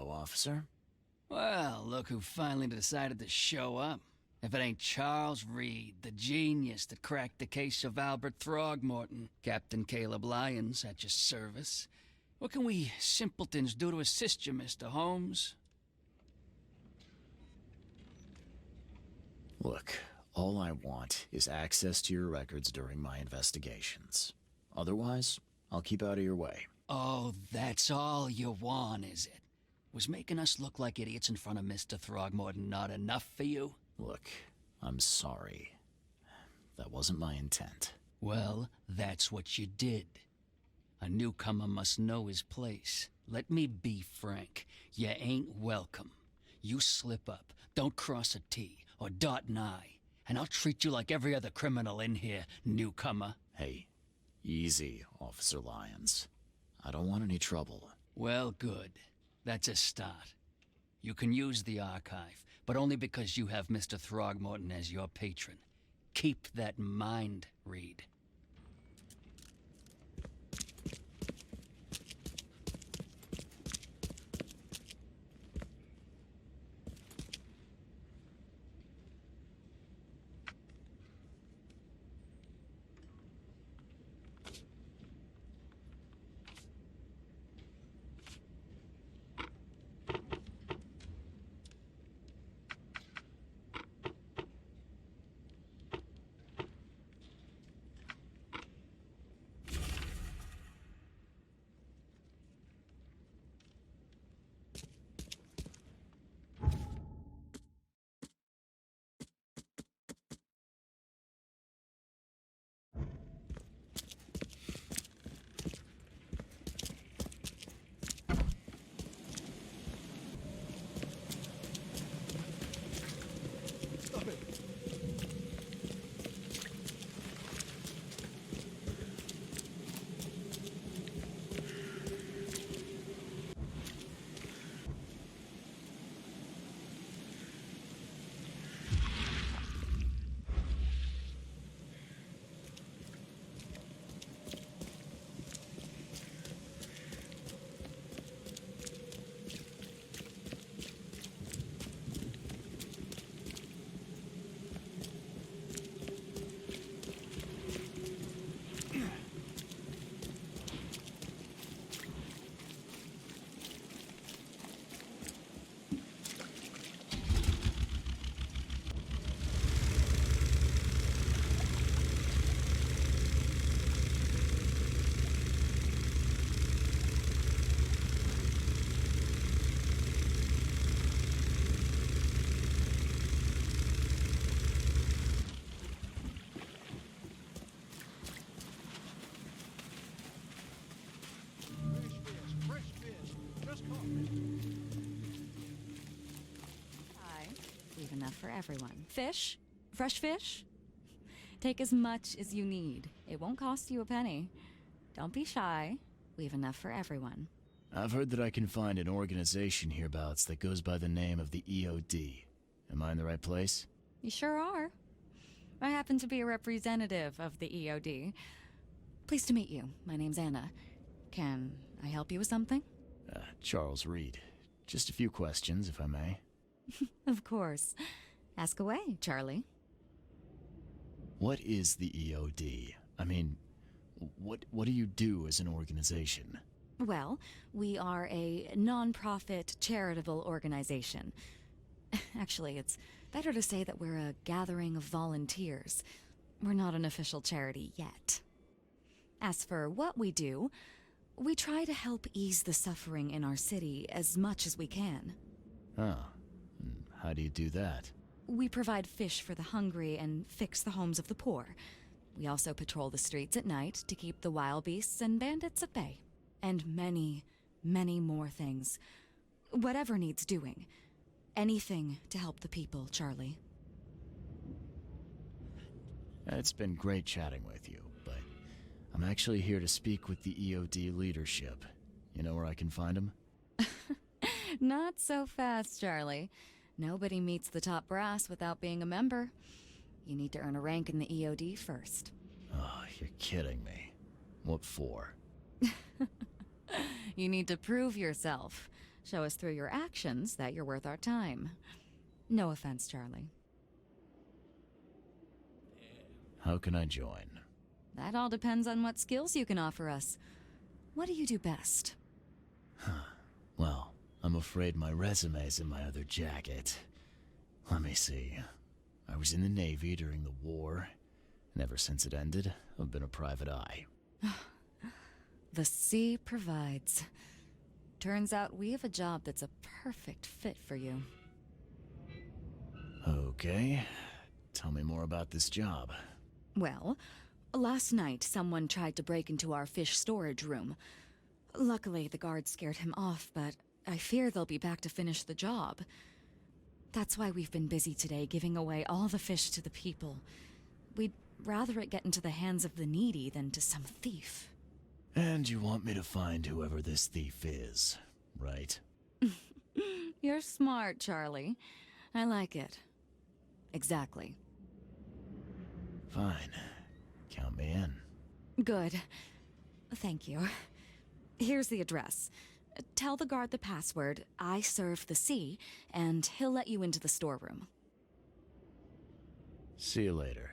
Hello, officer. Well, look who finally decided to show up. If it ain't Charles Reed, the genius that cracked the case of Albert Throgmorton. Captain Caleb Lyons at your service. What can we simpletons do to assist you, Mr. Holmes? Look, all I want is access to your records during my investigations. Otherwise, I'll keep out of your way. Oh, that's all you want, is it? Was making us look like idiots in front of Mr. Throgmorton not enough for you? Look, I'm sorry. That wasn't my intent. Well, that's what you did. A newcomer must know his place. Let me be frank. You ain't welcome. You slip up, don't cross a T or dot an I, and I'll treat you like every other criminal in here, newcomer. Hey, easy, Officer Lyons. I don't want any trouble. Well, good. That's a start. You can use the archive, but only because you have Mr. Throgmorton as your patron. Keep that in mind, Reed. Leave enough for everyone. Fish? Fresh fish? Take as much as you need. It won't cost you a penny. Don't be shy. We've enough for everyone. I've heard that I can find an organization hereabouts that goes by the name of the EOD. Am I in the right place? You sure are. I happen to be a representative of the EOD. Pleased to meet you. My name's Anna. Can I help you with something? Charles Reed. Just a few questions, if I may. Of course. Ask away, Charlie. What is the EOD? I mean, what do you do as an organization? Well, we are a non-profit charitable organization. Actually, it's better to say that we're a gathering of volunteers. We're not an official charity yet. As for what we do, we try to help ease the suffering in our city as much as we can. Oh, how do you do that? We provide fish for the hungry and fix the homes of the poor. We also patrol the streets at night to keep the wild beasts and bandits at bay. And many, many more things. Whatever needs doing. Anything to help the people, Charlie. It's been great chatting with you, but I'm actually here to speak with the EOD leadership. You know where I can find them? Not so fast, Charlie. Nobody meets the top brass without being a member. You need to earn a rank in the EOD first. Oh, you're kidding me. What for? You need to prove yourself. Show us through your actions that you're worth our time. No offense, Charlie. How can I join? That all depends on what skills you can offer us. What do you do best? Well, I'm afraid my resume's in my other jacket. Let me see. I was in the Navy during the war, and ever since it ended, I've been a private eye. The sea provides. Turns out we have a job that's a perfect fit for you. Okay. Tell me more about this job. Well, last night someone tried to break into our fish storage room. Luckily, the guards scared him off, but I fear they'll be back to finish the job. That's why we've been busy today giving away all the fish to the people. We'd rather it get into the hands of the needy than to some thief. And you want me to find whoever this thief is, right? You're smart, Charlie. I like it. Exactly. Fine. Count me in. Good. Thank you. Here's the address. Tell the guard the password, I serve the sea, and he'll let you into the storeroom. See you later.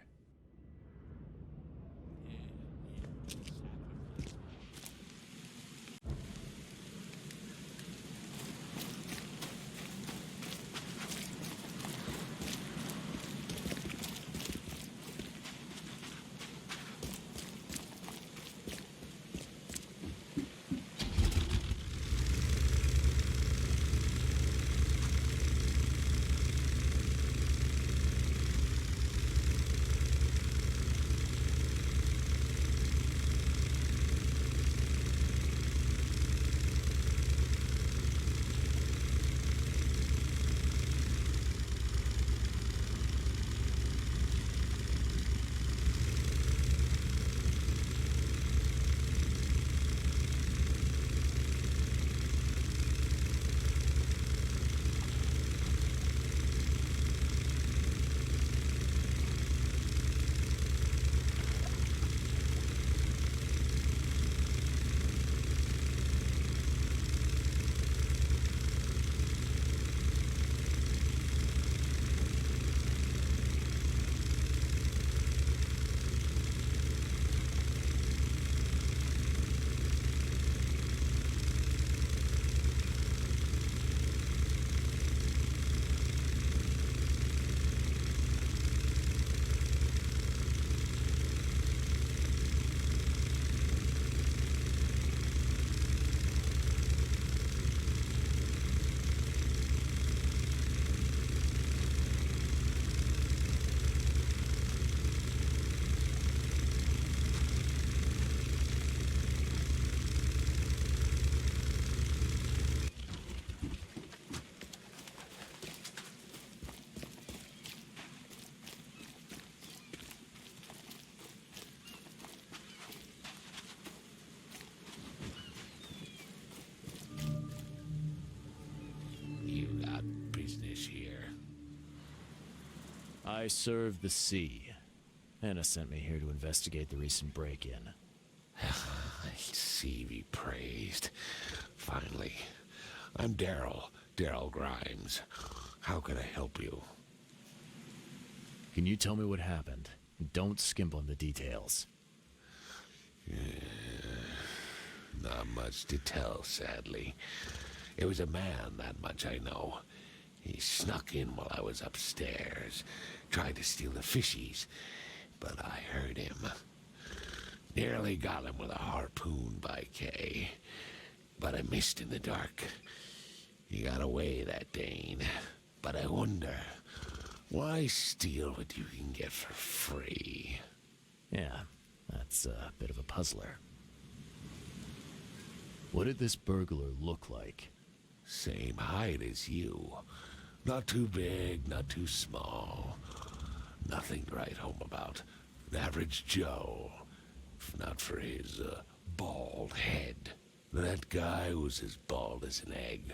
I serve the sea. Anna sent me here to investigate the recent break-in. Sea be praised. Finally. I'm Daryl Grimes. How can I help you? Can you tell me what happened? Don't skimp on the details. Not much to tell, sadly. It was a man, that much I know. He snuck in while I was upstairs, tried to steal the fishies, but I heard him. Nearly got him with a harpoon by Kay, but I missed in the dark. He got away, that Dane, but I wonder, why steal what you can get for free? Yeah, that's a bit of a puzzler. What did this burglar look like? Same height as you. Not too big, not too small. Nothing to write home about. An average Joe. If not for his, bald head. That guy was as bald as an egg.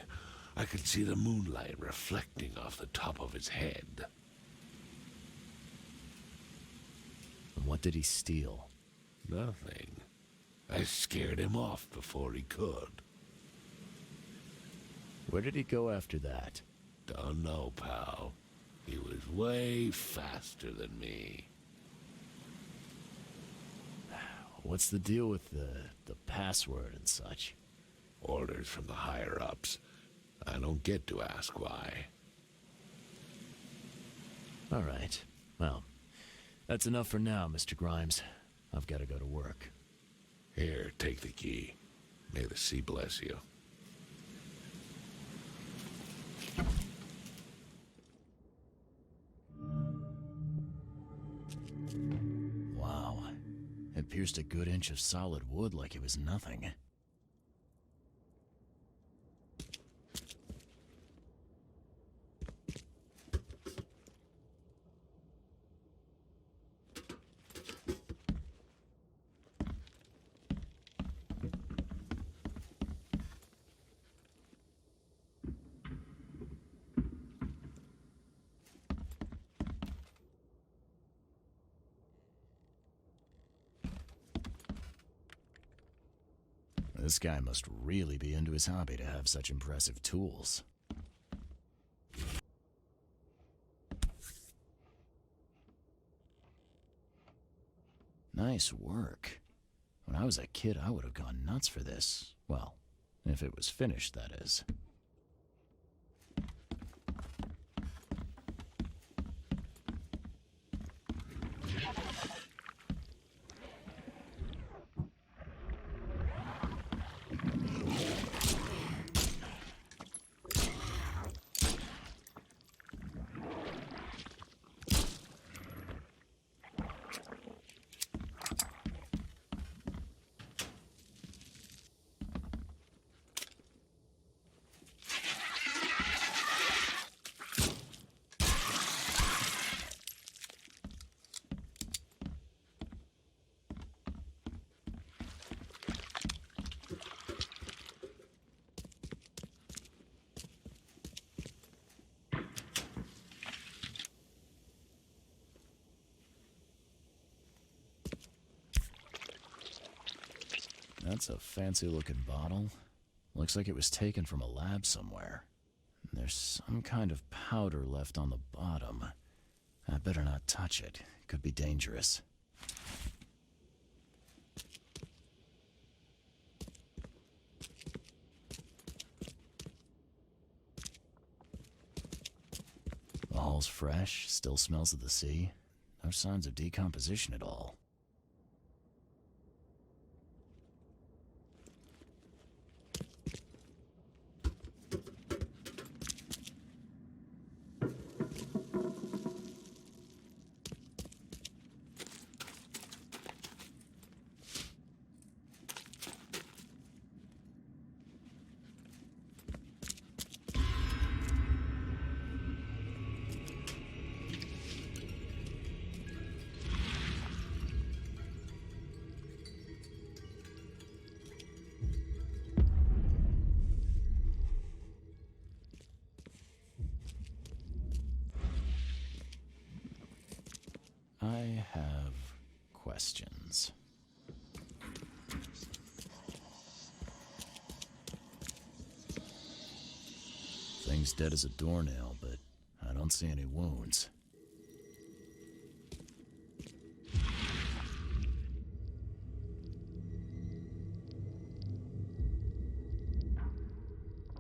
I could see the moonlight reflecting off the top of his head. And what did he steal? Nothing. I scared him off before he could. Where did he go after that? Don't know, pal. He was way faster than me. What's the deal with the password and such? Orders from the higher-ups. I don't get to ask why. All right. Well, that's enough for now, Mr. Grimes. I've got to go to work. Here, take the key. May the sea bless you. Wow. It pierced a good inch of solid wood like it was nothing. This guy must really be into his hobby to have such impressive tools. Nice work. When I was a kid, I would have gone nuts for this. Well, if it was finished, that is. That's a fancy-looking bottle. Looks like it was taken from a lab somewhere. There's some kind of powder left on the bottom. I better not touch it. It could be dangerous. The hull's fresh, still smells of the sea. No signs of decomposition at all. I have questions. Thing's dead as a doornail, but I don't see any wounds.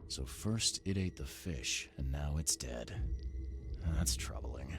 So first it ate the fish, and now it's dead. That's troubling.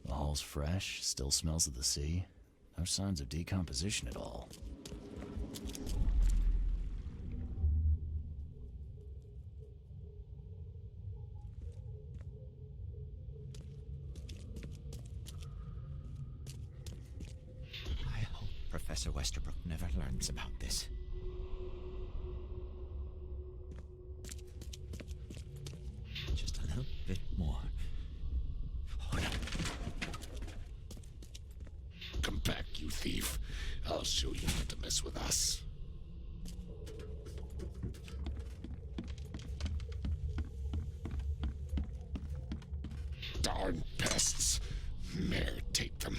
The hull's fresh, still smells of the sea. No signs of decomposition at all. I hope, Professor. Professor Westerbrook never learns about this. Just a little bit more. Oh, no. Come back, you thief. I'll show you not to mess with us. Darn pests. Mayor, take them.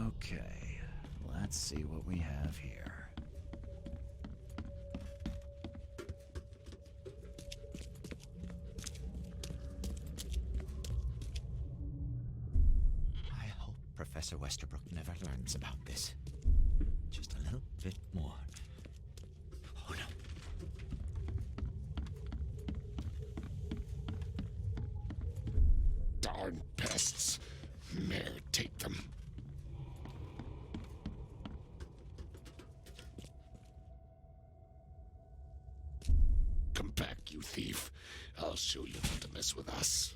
Okay, let's see what we have here. I hope Professor Westerbrook never learns about this. Just a little bit more. Oh, no. Darn pests. Mayor, take them. Come back, you thief. I'll show you not to mess with us.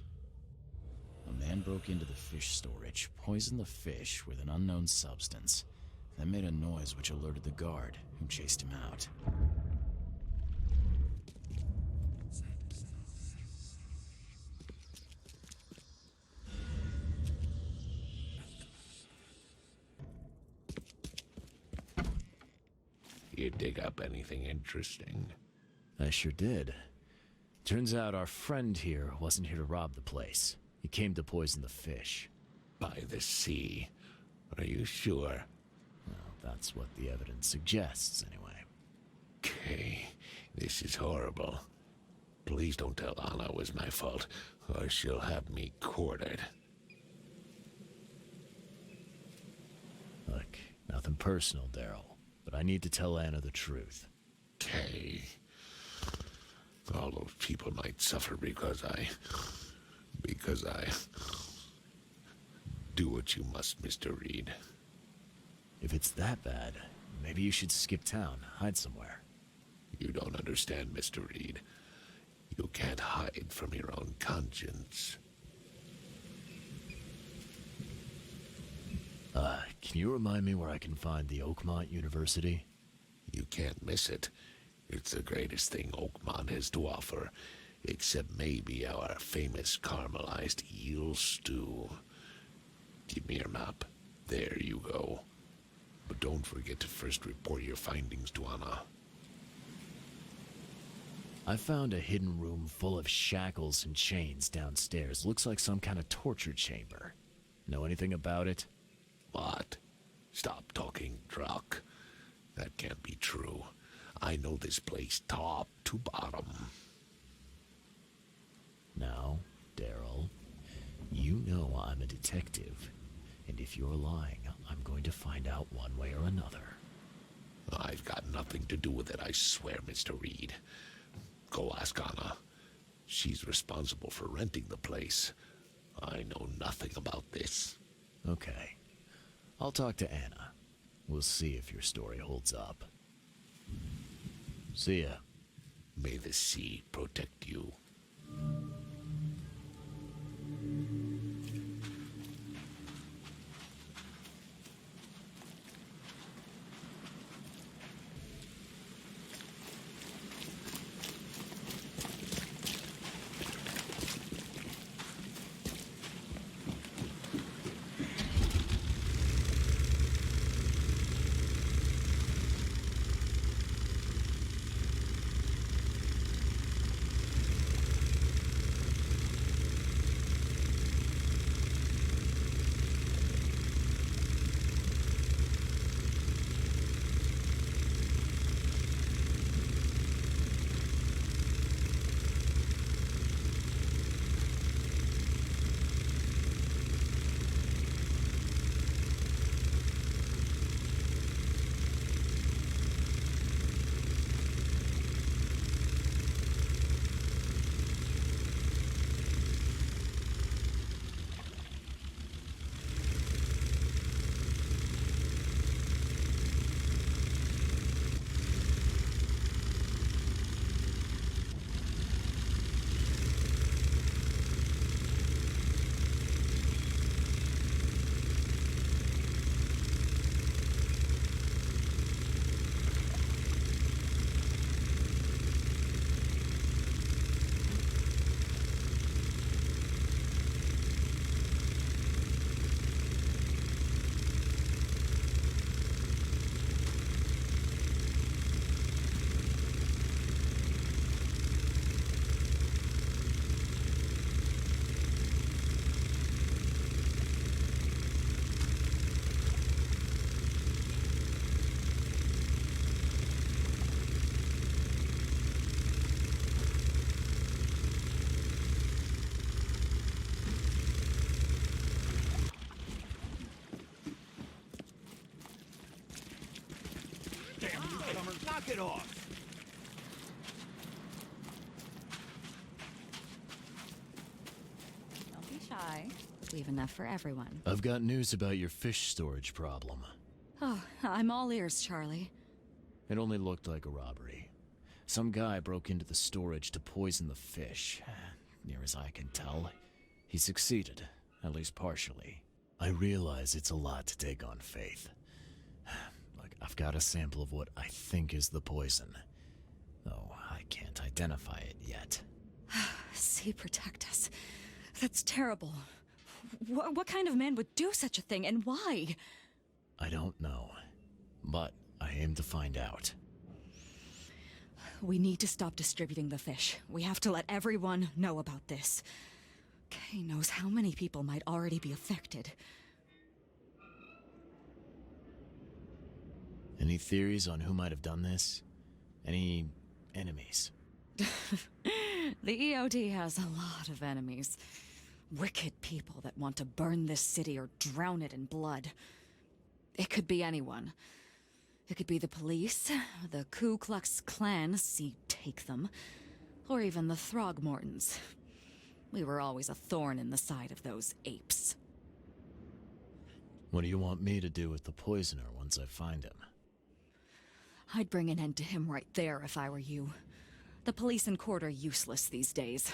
A man broke into the fish storage, poisoned the fish with an unknown substance, then made a noise which alerted the guard, who chased him out. You dig up anything interesting? I sure did. Turns out our friend here wasn't here to rob the place. He came to poison the fish. By the sea. Are you sure? Well, that's what the evidence suggests, anyway. Okay, this is horrible. Please don't tell Anna it was my fault, or she'll have me quartered. Look, nothing personal, Daryl, but I need to tell Anna the truth. Okay. All those people might suffer because I do what you must, Mr. Reed. If it's that bad, maybe you should skip town, hide somewhere. You don't understand, Mr. Reed. You can't hide from your own conscience. Can you remind me where I can find the Oakmont University? You can't miss it. It's the greatest thing Oakmont has to offer, except maybe our famous caramelized eel stew. Give me your map. There you go. But don't forget to first report your findings to Anna. I found a hidden room full of shackles and chains downstairs. Looks like some kind of torture chamber. Know anything about it? What? Stop talking drunk. That can't be true. I know this place top to bottom. Now, Daryl, you know I'm a detective. And if you're lying, I'm going to find out one way or another. I've got nothing to do with it, I swear, Mr. Reed. Go ask Anna. She's responsible for renting the place. I know nothing about this. Okay. I'll talk to Anna. We'll see if your story holds up. See ya. May the sea protect you. Knock it off! Don't be shy. We have enough for everyone. I've got news about your fish storage problem. Oh, I'm all ears, Charlie. It only looked like a robbery. Some guy broke into the storage to poison the fish. Near as I can tell, he succeeded, at least partially. I realize it's a lot to take on faith. Look, I've got a sample of what I think is the poison, though I can't identify it yet. See, protect us. That's terrible. What kind of man would do such a thing, and why? I don't know, but I aim to find out. We need to stop distributing the fish. We have to let everyone know about this. Kay knows how many people might already be affected. Any theories on who might have done this? Any enemies? The EOD has a lot of enemies. Wicked people that want to burn this city or drown it in blood. It could be anyone. It could be the police, the Ku Klux Klan, see, take them, or even the Throgmortons. We were always a thorn in the side of those apes. What do you want me to do with the poisoner once I find him? I'd bring an end to him right there if I were you. The police and court are useless these days.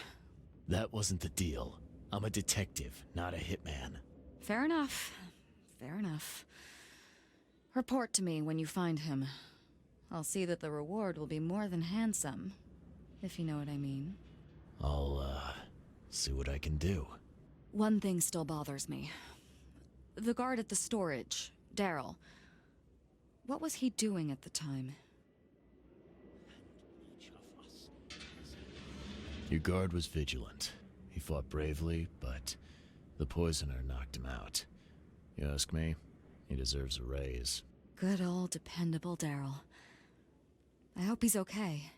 That wasn't the deal. I'm a detective, not a hitman. Fair enough. Fair enough. Report to me when you find him. I'll see that the reward will be more than handsome, if you know what I mean. I'll, see what I can do. One thing still bothers me. The guard at the storage, Daryl. What was he doing at the time? Your guard was vigilant. He fought bravely, but the poisoner knocked him out. You ask me, he deserves a raise. Good old dependable Daryl. I hope he's okay.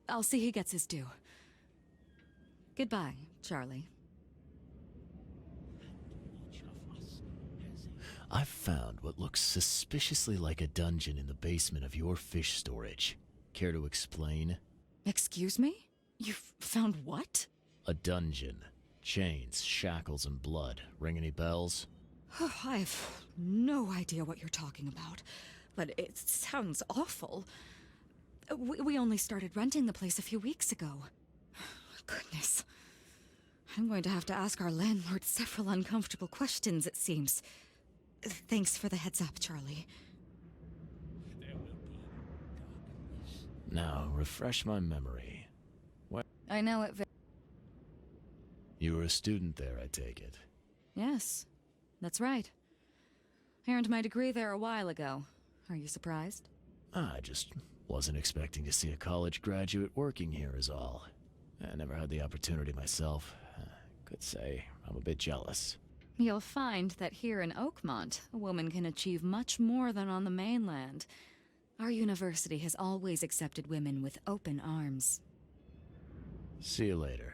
I'll see he gets his due. Goodbye, Charlie. I've found what looks suspiciously like a dungeon in the basement of your fish storage. Care to explain? Excuse me? You've found what? A dungeon. Chains, shackles, and blood. Ring any bells? I have no idea what you're talking about, but it sounds awful. We only started renting the place a few weeks ago. Goodness. I'm going to have to ask our landlord several uncomfortable questions, it seems. Thanks for the heads up, Charlie. Now, refresh my memory. I know it You were a student there, I take it. Yes, that's right. I earned my degree there a while ago. Are you surprised? I just wasn't expecting to see a college graduate working here is all. I never had the opportunity myself. Could say I'm a bit jealous. You'll find that here in Oakmont, a woman can achieve much more than on the mainland. Our university has always accepted women with open arms. See you later.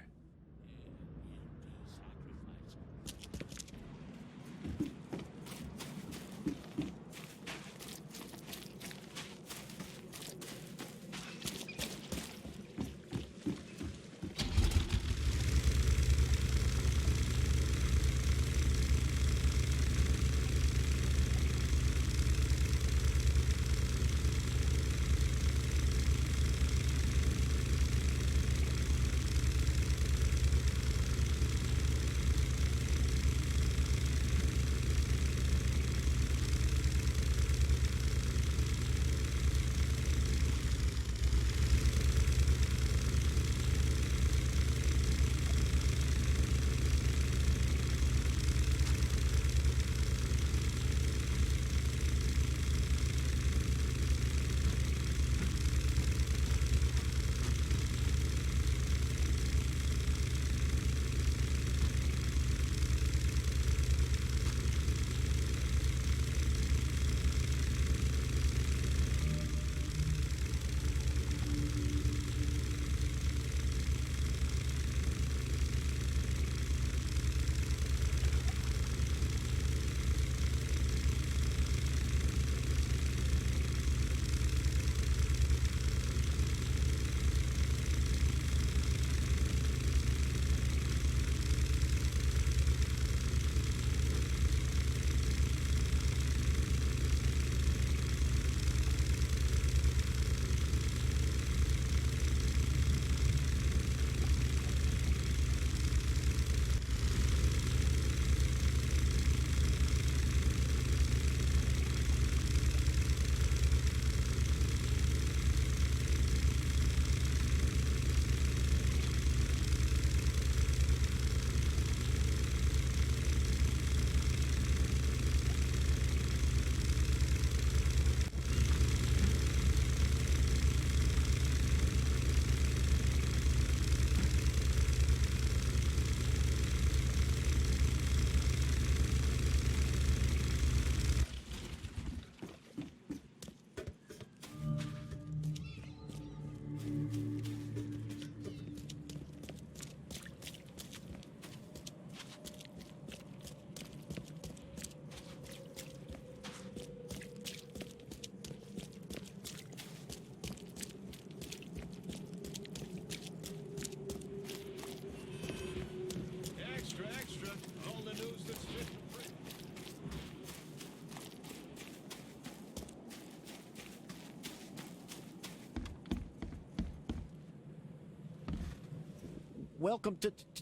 welcome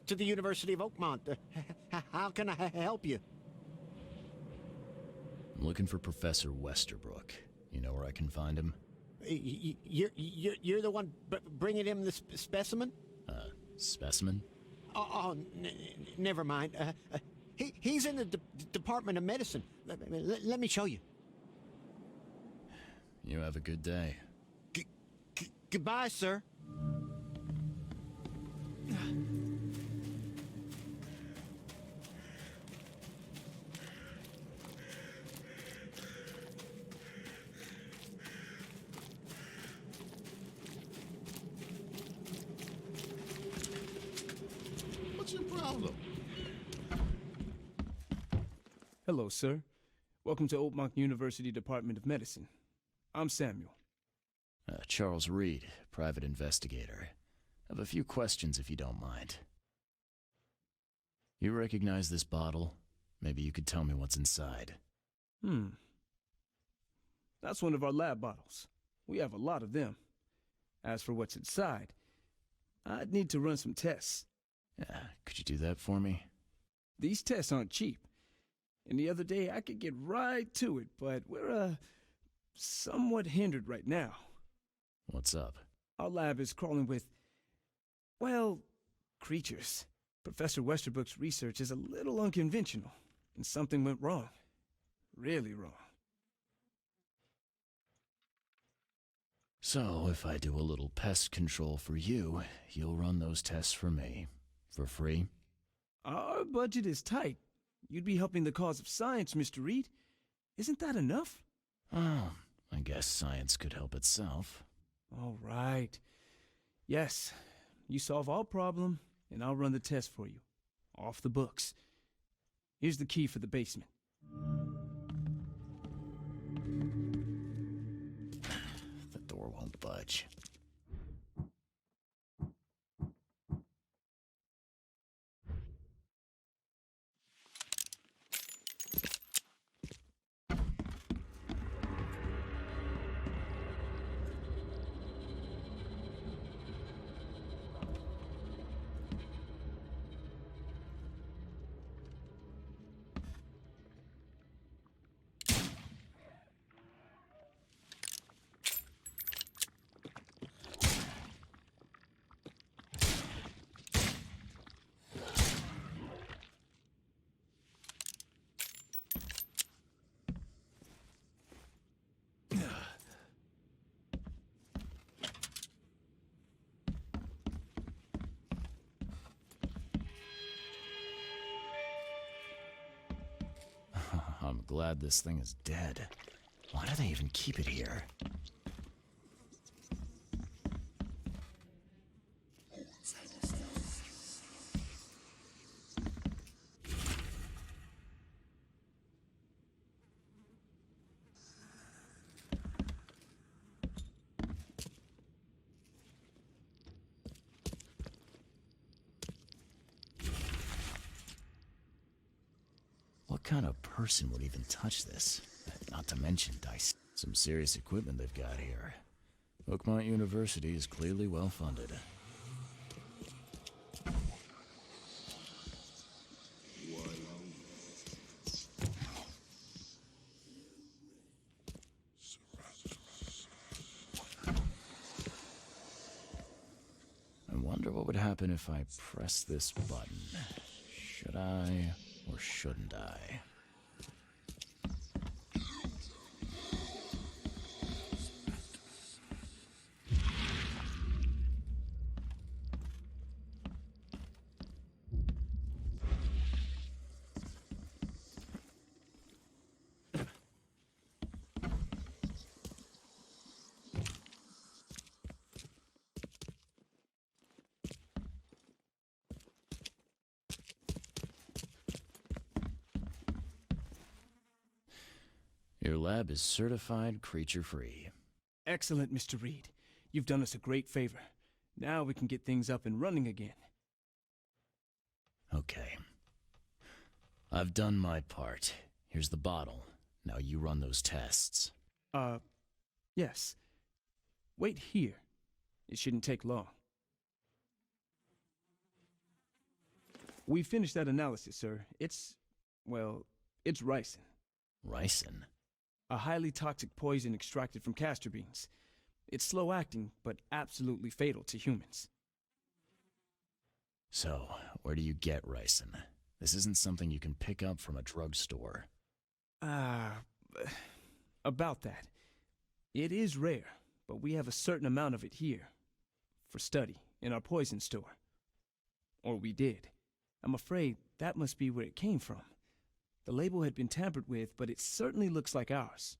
to the University of Oakmont. How can I help you? I'm looking for Professor Westerbrook. You know where I can find him? You're the one bringing him the specimen? Specimen? Never mind. He's in the Department of Medicine. Let me show you. You have a good day. Goodbye, sir. What's your problem? Hello, sir. Welcome to Oakmont University Department of Medicine. I'm Samuel. Charles Reed, private investigator. I have a few questions if you don't mind. You recognize this bottle? Maybe you could tell me what's inside. That's one of our lab bottles. We have a lot of them. As for what's inside, I'd need to run some tests. Could you do that for me? These tests aren't cheap. And the other day I could get right to it, but we're, somewhat hindered right now. What's up? Our lab is crawling with, well, creatures. Professor Westerbrook's research is a little unconventional, and something went wrong. Really wrong. So, if I do a little pest control for you, you'll run those tests for me. For free? Our budget is tight. You'd be helping the cause of science, Mr. Reed. Isn't that enough? Oh, I guess science could help itself. All right. Yes, you solve our problem, and I'll run the test for you. Off the books. Here's the key for the basement. The door won't budge. I'm glad this thing is dead. Why do they even keep it here? What kind of person would even touch this? Not to mention dice. Some serious equipment they've got here. Oakmont University is clearly well funded. I wonder what would happen if I press this button. Should I or shouldn't I? Your lab is certified creature-free. Excellent, Mr. Reed. You've done us a great favor. Now we can get things up and running again. Okay. I've done my part. Here's the bottle. Now you run those tests. Yes. Wait here. It shouldn't take long. We finished that analysis, sir. It's ricin. Ricin? A highly toxic poison extracted from castor beans. It's slow acting, but absolutely fatal to humans. So, where do you get ricin? This isn't something you can pick up from a drugstore. About that. It is rare, but we have a certain amount of it here. For study, in our poison store. Or we did. I'm afraid that must be where it came from. The label had been tampered with, but it certainly looks like ours.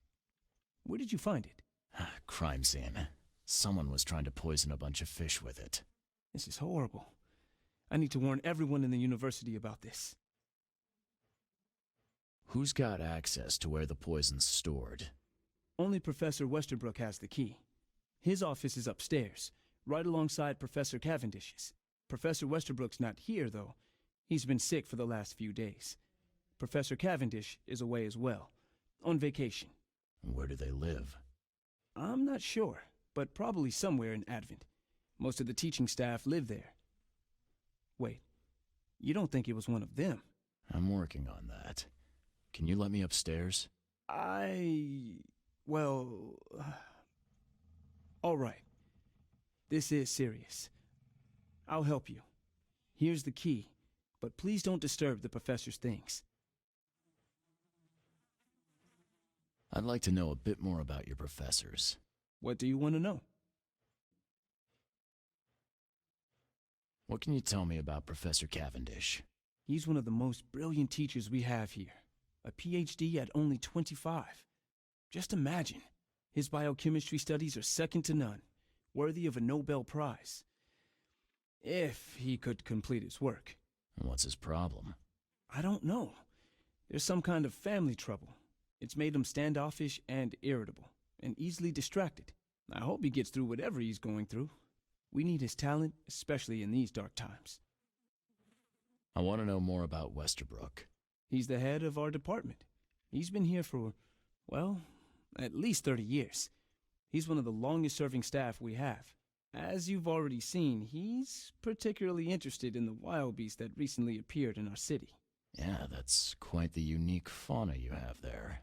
Where did you find it? Crime scene. Someone was trying to poison a bunch of fish with it. This is horrible. I need to warn everyone in the university about this. Who's got access to where the poison's stored? Only Professor Westerbrook has the key. His office is upstairs, right alongside Professor Cavendish's. Professor Westerbrook's not here, though. He's been sick for the last few days. Professor Cavendish is away as well, on vacation. Where do they live? I'm not sure, but probably somewhere in Advent. Most of the teaching staff live there. Wait, you don't think it was one of them? I'm working on that. Can you let me upstairs? All right. This is serious. I'll help you. Here's the key, but please don't disturb the professor's things. I'd like to know a bit more about your professors. What do you want to know? What can you tell me about Professor Cavendish? He's one of the most brilliant teachers we have here. A PhD at only 25. Just imagine. His biochemistry studies are second to none, worthy of a Nobel Prize. If he could complete his work. What's his problem? I don't know. There's some kind of family trouble. It's made him standoffish and irritable, and easily distracted. I hope he gets through whatever he's going through. We need his talent, especially in these dark times. I want to know more about Westerbrook. He's the head of our department. He's been here for, at least 30 years. He's one of the longest-serving staff we have. As you've already seen, he's particularly interested in the wild beast that recently appeared in our city. Yeah, that's quite the unique fauna you have there.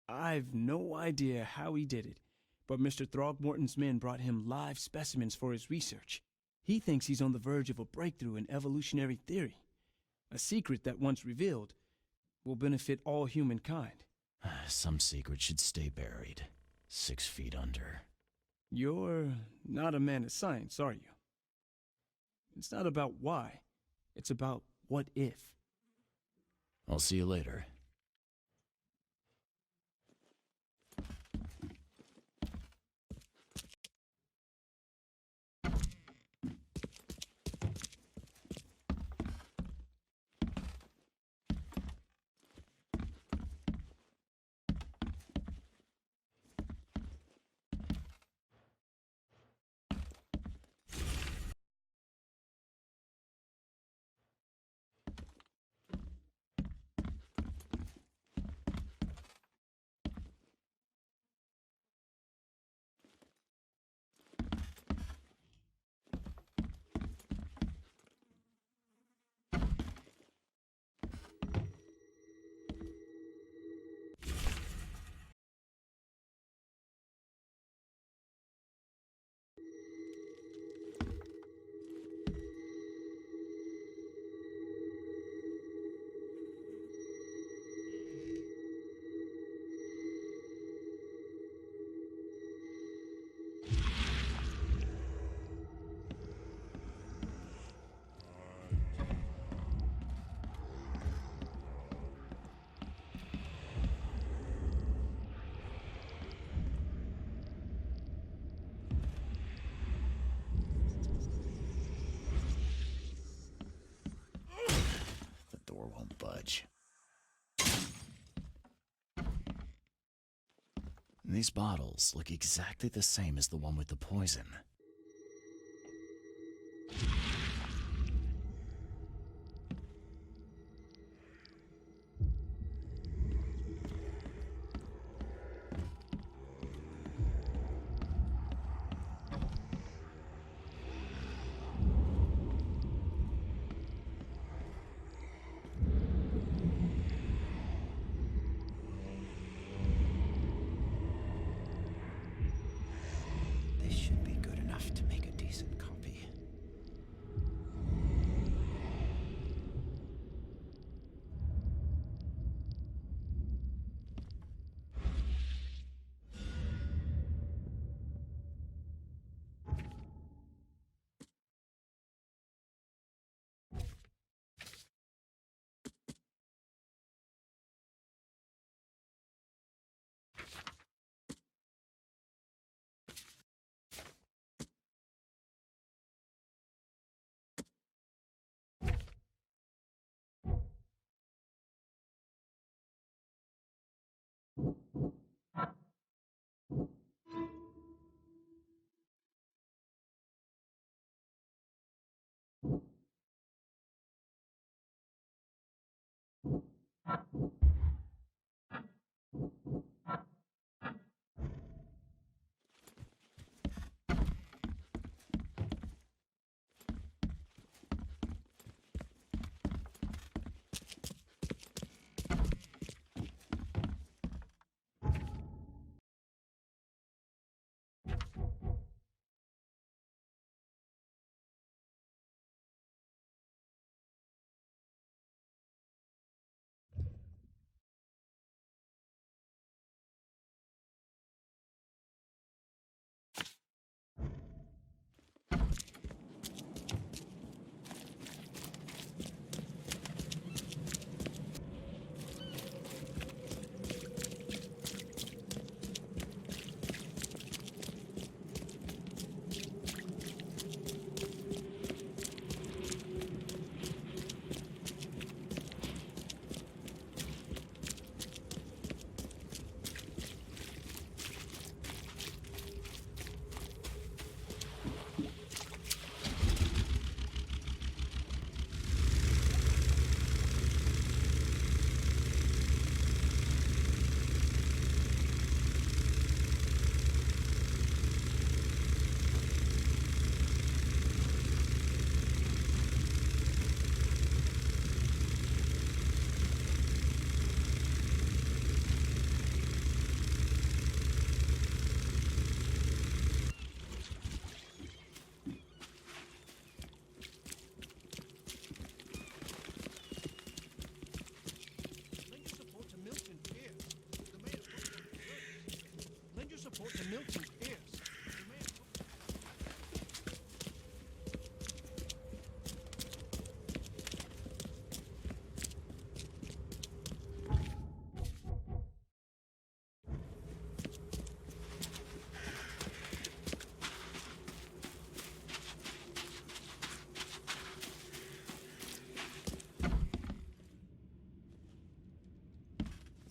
I've no idea how he did it, but Mr. Throgmorton's men brought him live specimens for his research. He thinks he's on the verge of a breakthrough in evolutionary theory. A secret that, once revealed, will benefit all humankind. Some secret should stay buried, 6 feet under. You're not a man of science, are you? It's not about why. It's about what if. I'll see you later. Won't budge. These bottles look exactly the same as the one with the poison.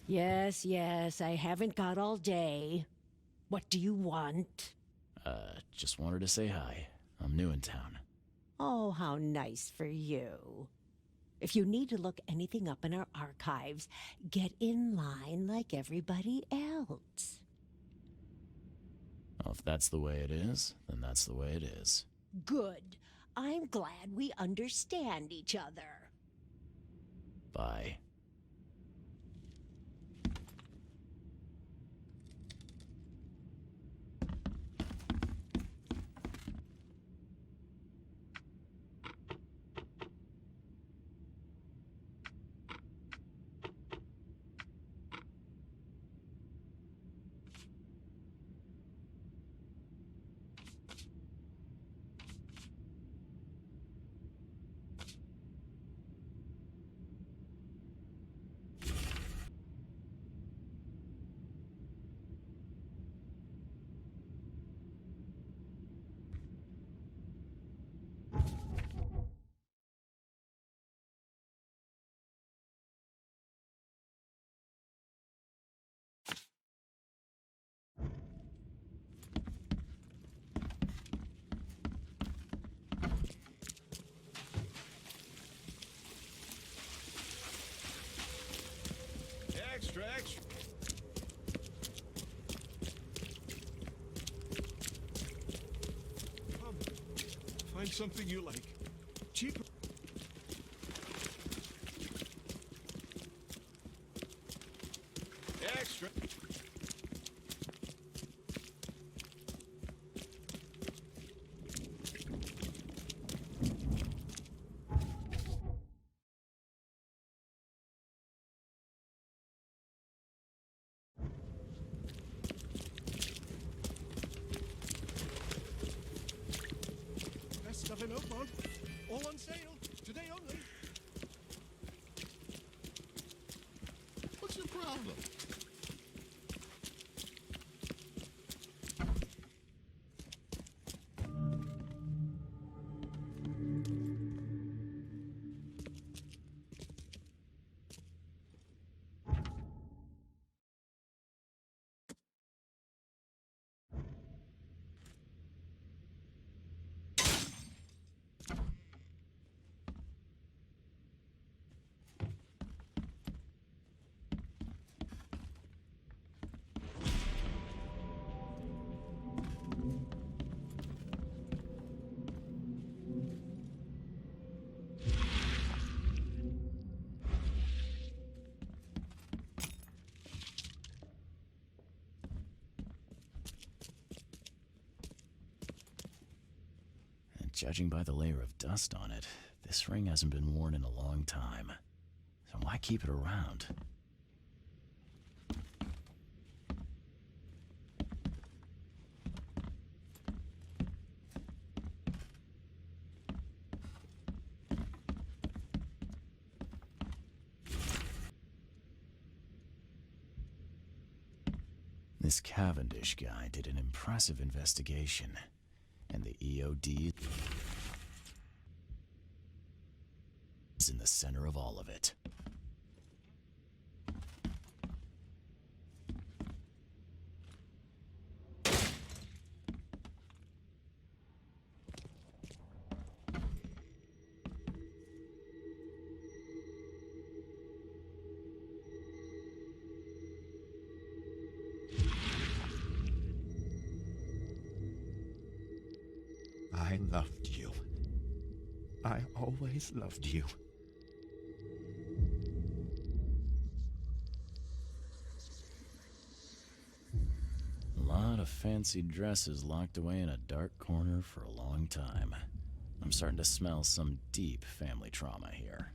Yes, yes, I haven't got all day. What do you want? Just wanted to say hi. I'm new in town. Oh, how nice for you. If you need to look anything up in our archives, get in line like everybody else. Well, if that's the way it is, then that's the way it is. Good. I'm glad we understand each other. Bye. Extra, extra. Come, find something you like. Cheaper. Extra. Best stuff in Oakmont. All on sale. Today only. What's your problem? Judging by the layer of dust on it, this ring hasn't been worn in a long time. So why keep it around? This Cavendish guy did an impressive investigation, and the EOD is in the center of all of it. I loved you. I always loved you. A lot of fancy dresses locked away in a dark corner for a long time. I'm starting to smell some deep family trauma here.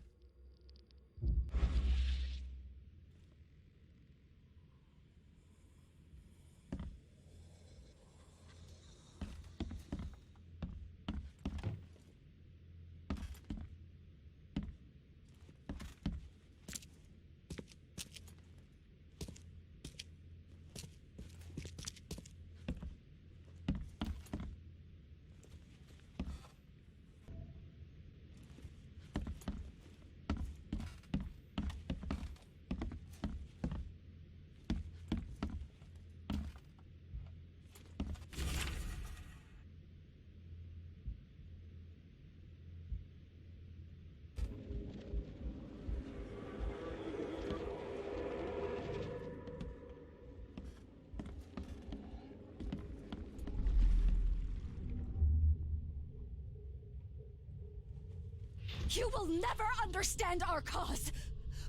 You will never understand our cause.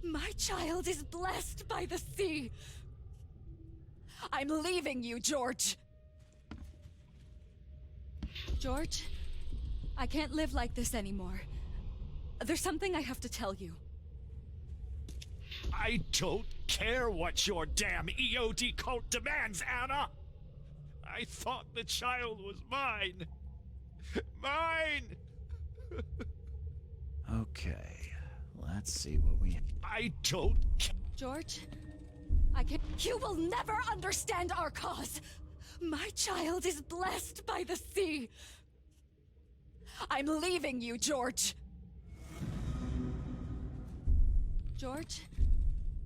My child is blessed by the sea. I'm leaving you, George. George, I can't live like this anymore. There's something I have to tell you. I don't care what your damn EOD cult demands, Anna! I thought the child was mine. Mine! Okay, let's see what we... I don't care. George, I can't... You will never understand our cause. My child is blessed by the sea. I'm leaving you, George. George?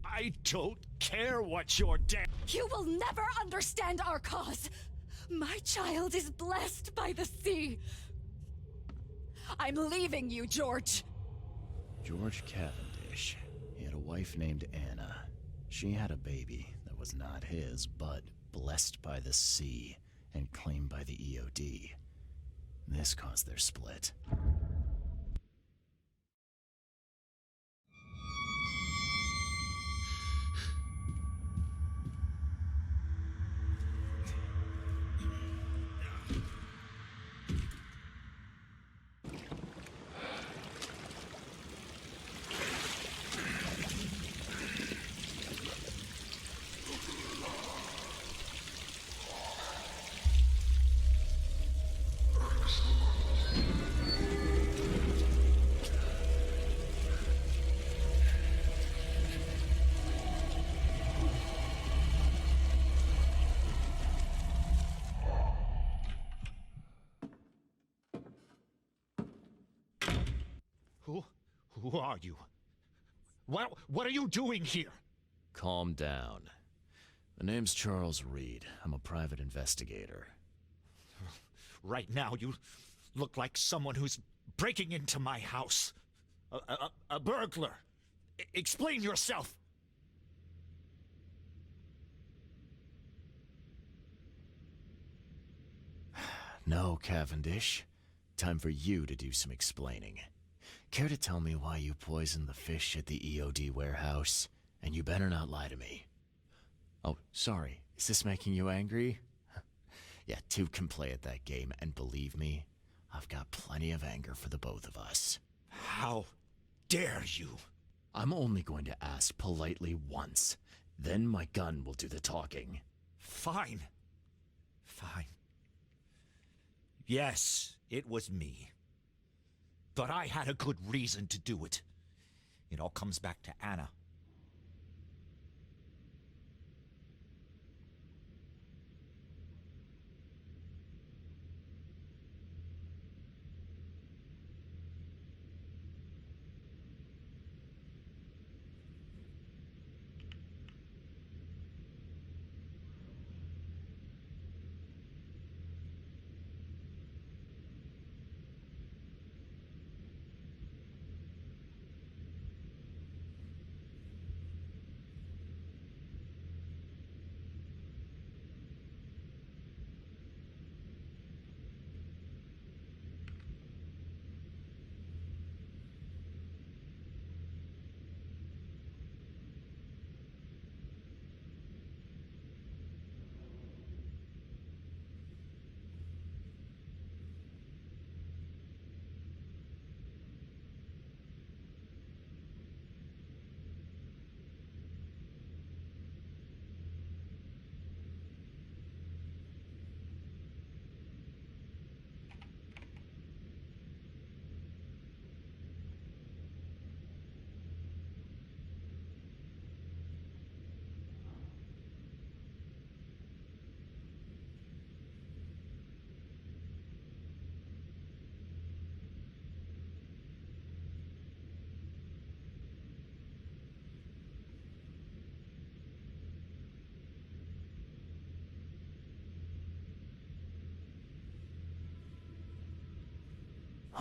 I don't care what your damn... You will never understand our cause. My child is blessed by the sea. I'm leaving you, George. George Cavendish. He had a wife named Anna. She had a baby that was not his, but blessed by the sea and claimed by the EOD. This caused their split. Who are you? What are you doing here? Calm down. The name's Charles Reed. I'm a private investigator. Right now, you look like someone who's breaking into my house. A burglar. Explain yourself. No, Cavendish. Time for you to do some explaining. Care to tell me why you poisoned the fish at the EOD warehouse? And you better not lie to me. Oh, sorry. Is this making you angry? Yeah, two can play at that game, and believe me, I've got plenty of anger for the both of us. How dare you? I'm only going to ask politely once. Then my gun will do the talking. Fine. Fine. Yes, it was me. But I had a good reason to do it. It all comes back to Anna.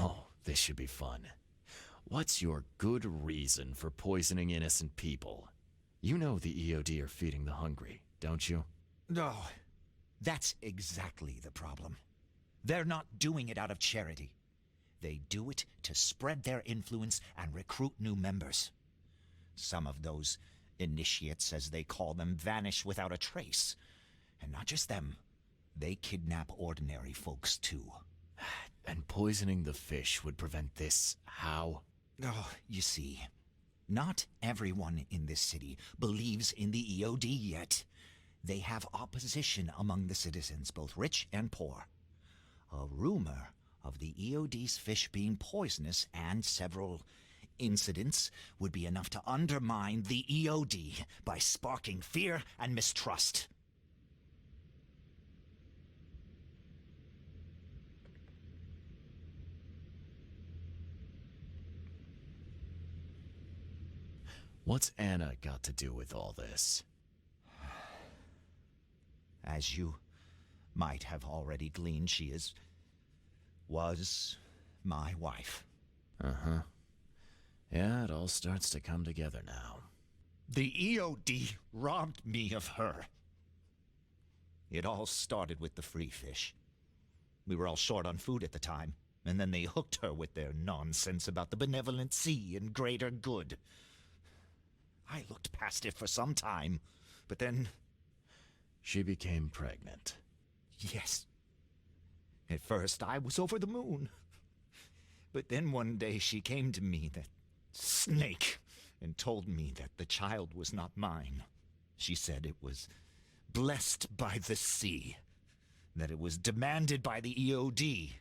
Oh, this should be fun. What's your good reason for poisoning innocent people? You know the EOD are feeding the hungry, don't you? No, that's exactly the problem. They're not doing it out of charity. They do it to spread their influence and recruit new members. Some of those initiates, as they call them, vanish without a trace. And not just them. They kidnap ordinary folks, too. And poisoning the fish would prevent this how? Oh, you see, not everyone in this city believes in the EOD yet. They have opposition among the citizens, both rich and poor. A rumor of the EOD's fish being poisonous and several incidents would be enough to undermine the EOD by sparking fear and mistrust. What's Anna got to do with all this? As you might have already gleaned, she was my wife. Uh-huh. Yeah, it all starts to come together now. The EOD robbed me of her. It all started with the free fish. We were all short on food at the time, and then they hooked her with their nonsense about the benevolent sea and greater good. I looked past it for some time, but then... She became pregnant. Yes. At first, I was over the moon. But then one day she came to me, that snake, and told me that the child was not mine. She said it was blessed by the sea, that it was demanded by the EOD.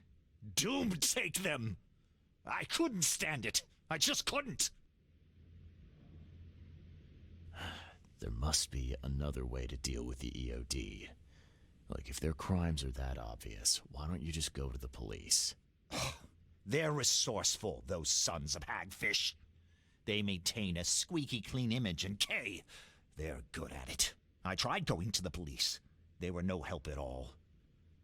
Doomed take them! I couldn't stand it. I just couldn't. There must be another way to deal with the EOD. Like, if their crimes are that obvious, why don't you just go to the police? They're resourceful, those sons of hagfish. They maintain a squeaky clean image, and they're good at it. I tried going to the police. They were no help at all.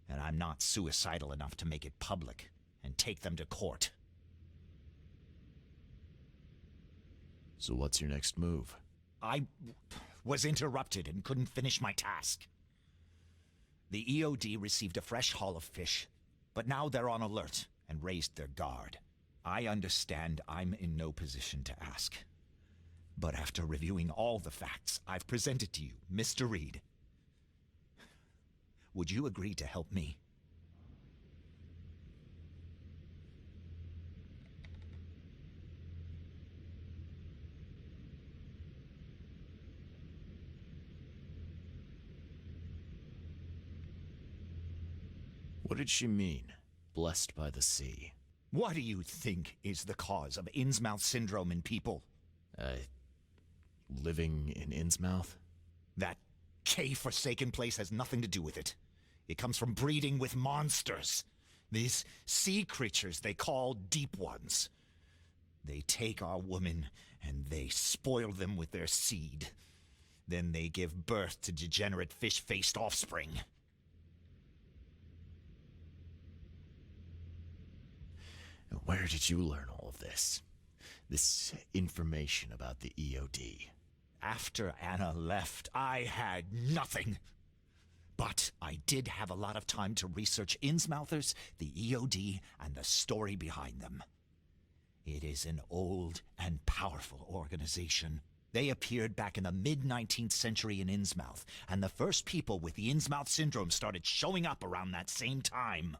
And I'm not suicidal enough to make it public and take them to court. So what's your next move? I was interrupted and couldn't finish my task. The EOD received a fresh haul of fish, but now they're on alert and raised their guard. I understand I'm in no position to ask. But after reviewing all the facts I've presented to you, Mr. Reed, would you agree to help me? What did she mean? Blessed by the sea. What do you think is the cause of Innsmouth syndrome in people? Living in Innsmouth? That K-forsaken place has nothing to do with it. It comes from breeding with monsters. These sea creatures they call Deep Ones. They take our women and they spoil them with their seed. Then they give birth to degenerate fish-faced offspring. Where did you learn all of this? This information about the EOD? After Anna left, I had nothing. But I did have a lot of time to research Innsmouthers, the EOD, and the story behind them. It is an old and powerful organization. They appeared back in the mid-19th century in Innsmouth, and the first people with the Innsmouth syndrome started showing up around that same time.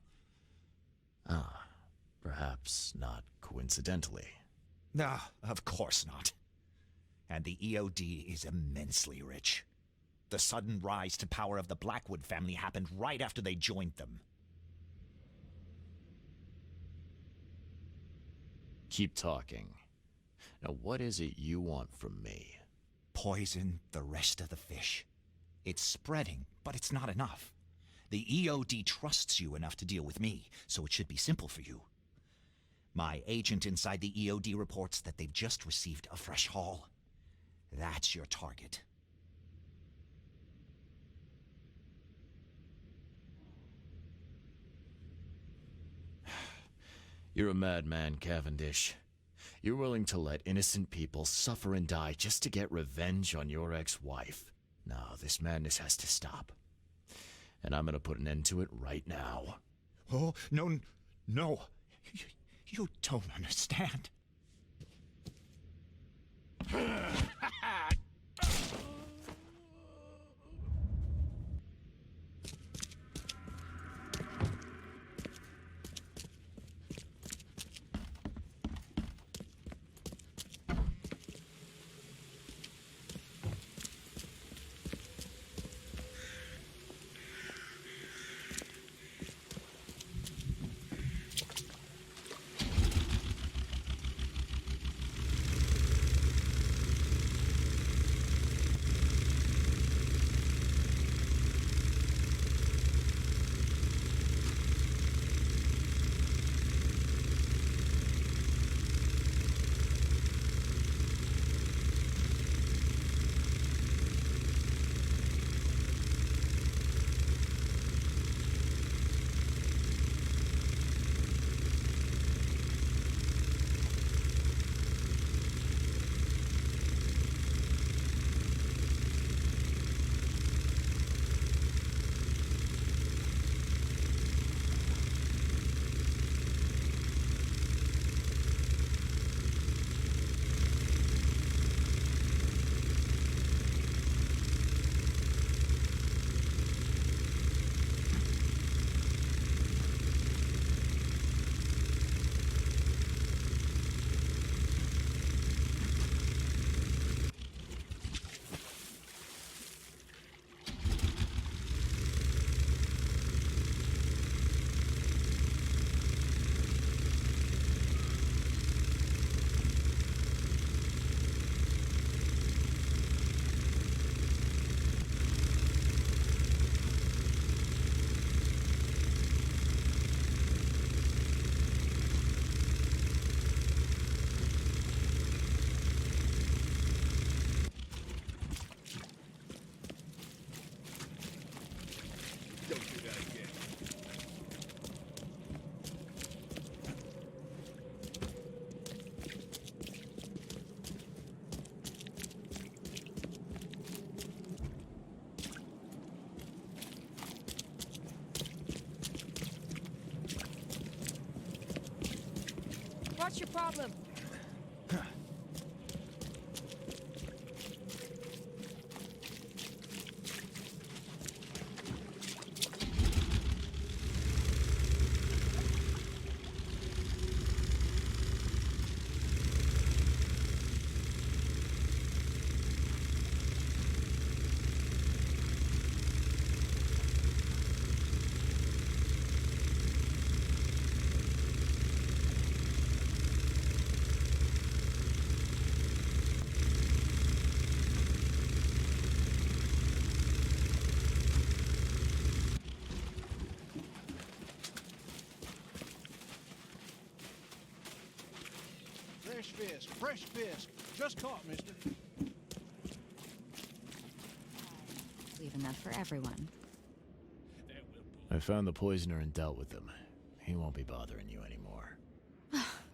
Ah, perhaps not coincidentally. Ah, of course not. And the EOD is immensely rich. The sudden rise to power of the Blackwood family happened right after they joined them. Keep talking. Now, what is it you want from me? Poison the rest of the fish. It's spreading, but it's not enough. The EOD trusts you enough to deal with me, so it should be simple for you. My agent inside the EOD reports that they've just received a fresh haul. That's your target. You're a madman, Cavendish. You're willing to let innocent people suffer and die just to get revenge on your ex-wife. No, this madness has to stop. And I'm gonna put an end to it right now. Oh, no. You don't understand. What's your problem? Fresh fish. Just caught, mister. Leave enough for everyone. I found the poisoner and dealt with him. He won't be bothering you anymore.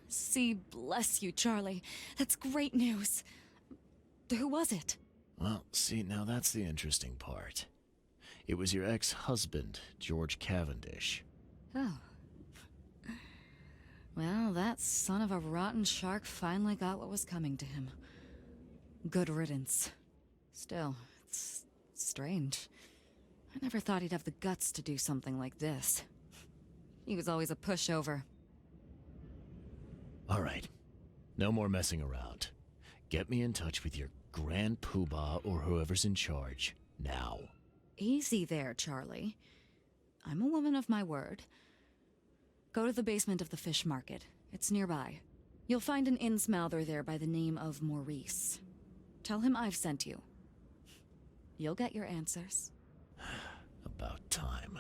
See, bless you, Charlie. That's great news. Who was it? Well, see, now that's the interesting part. It was your ex-husband, George Cavendish. Oh. Well, that son of a rotten shark finally got what was coming to him. Good riddance. Still, it's strange. I never thought he'd have the guts to do something like this. He was always a pushover. All right. No more messing around. Get me in touch with your Grand Poobah or whoever's in charge, now. Easy there, Charlie. I'm a woman of my word. Go to the basement of the fish market. It's nearby. You'll find an innsmouther there by the name of Maurice. Tell him I've sent you. You'll get your answers. About time.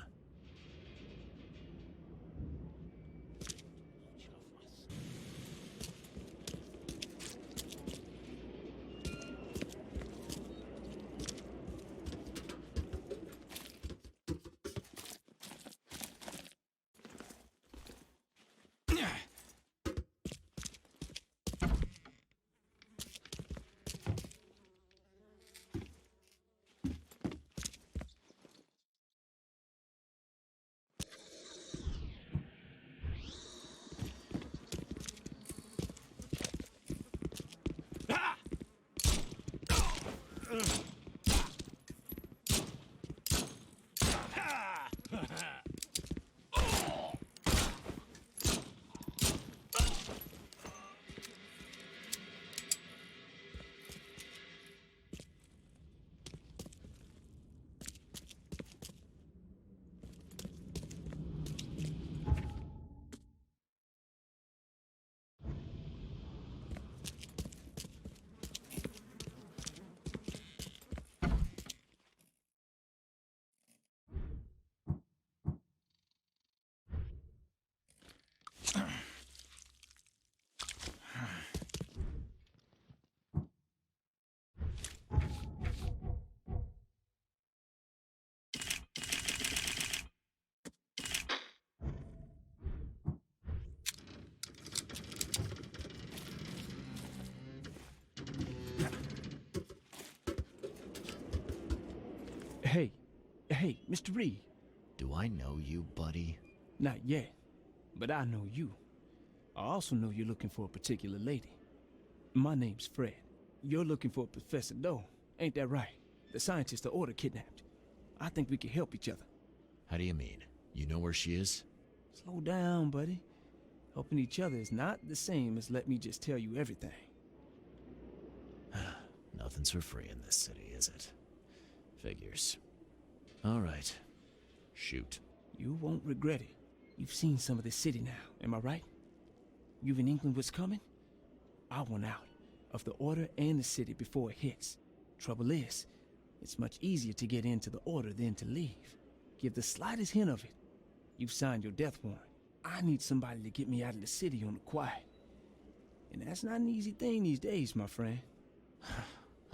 Hey, Mr. Reed. Do I know you, buddy? Not yet, but I know you. I also know you're looking for a particular lady. My name's Fred. You're looking for Professor Doe, ain't that right? The scientist the Order kidnapped. I think we can help each other. How do you mean? You know where she is? Slow down, buddy. Helping each other is not the same as let me just tell you everything. Nothing's for free in this city, is it? Figures. All right. Shoot. You won't regret it. You've seen some of this city now, am I right? You've in England what's coming? I want out of the Order and the city before it hits. Trouble is, it's much easier to get into the Order than to leave. Give the slightest hint of it, you've signed your death warrant. I need somebody to get me out of the city on the quiet. And that's not an easy thing these days, my friend.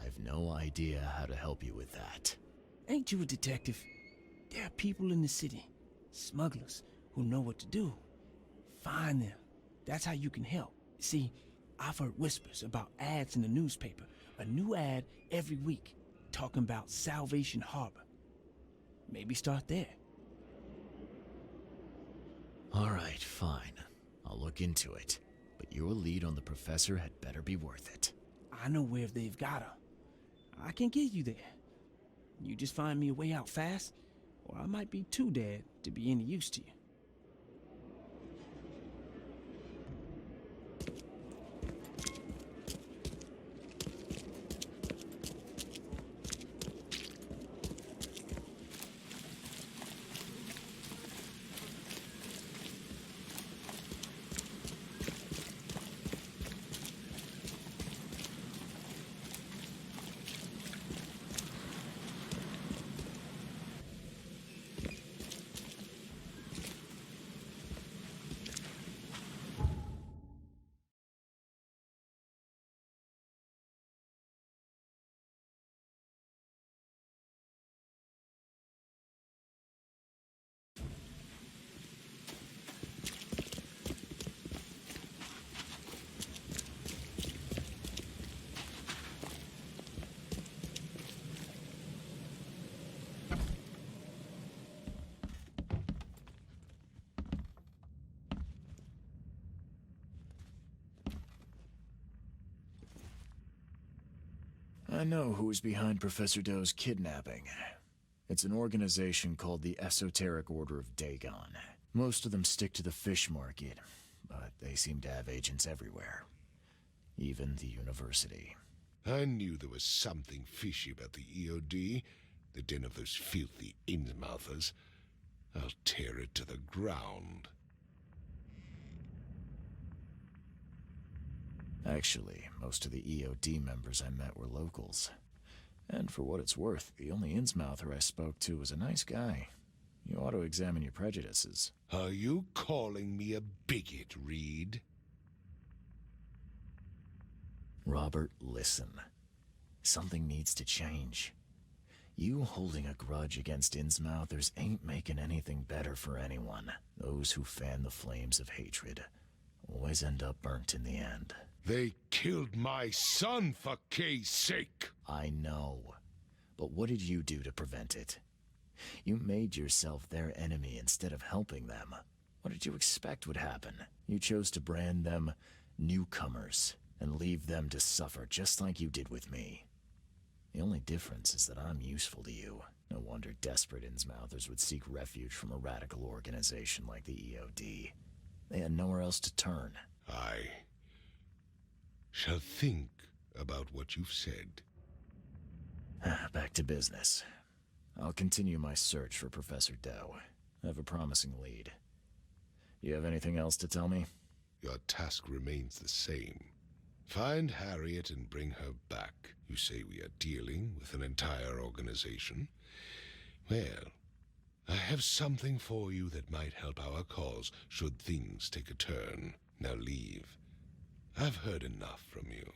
I've no idea how to help you with that. Ain't you a detective? There are people in the city, smugglers, who know what to do. Find them. That's how you can help. See, I've heard whispers about ads in the newspaper. A new ad every week, talking about Salvation Harbor. Maybe start there. All right, fine. I'll look into it. But your lead on the professor had better be worth it. I know where they've got her. I can get you there. You just find me a way out fast, or I might be too dead to be any use to you. I know who's behind Professor Doe's kidnapping. It's an organization called the Esoteric Order of Dagon. Most of them stick to the fish market, but they seem to have agents everywhere. Even the university. I knew there was something fishy about the EOD, the den of those filthy Innsmouthers. I'll tear it to the ground. Actually, most of the EOD members I met were locals. And for what it's worth, the only Innsmouther I spoke to was a nice guy. You ought to examine your prejudices. Are you calling me a bigot, Reed? Robert, listen. Something needs to change. You holding a grudge against Innsmouthers ain't making anything better for anyone. Those who fan the flames of hatred always end up burnt in the end. They killed my son, for Kay's sake! I know. But what did you do to prevent it? You made yourself their enemy instead of helping them. What did you expect would happen? You chose to brand them newcomers and leave them to suffer just like you did with me. The only difference is that I'm useful to you. No wonder desperate Innsmouthers would seek refuge from a radical organization like the EOD. They had nowhere else to turn. I shall think about what you've said. Back to business. I'll continue my search for Professor Doe. I have a promising lead. You have anything else to tell me? Your task remains the same. Find Harriet and bring her back. You say we are dealing with an entire organization? Well, I have something for you that might help our cause should things take a turn. Now leave. I've heard enough from you.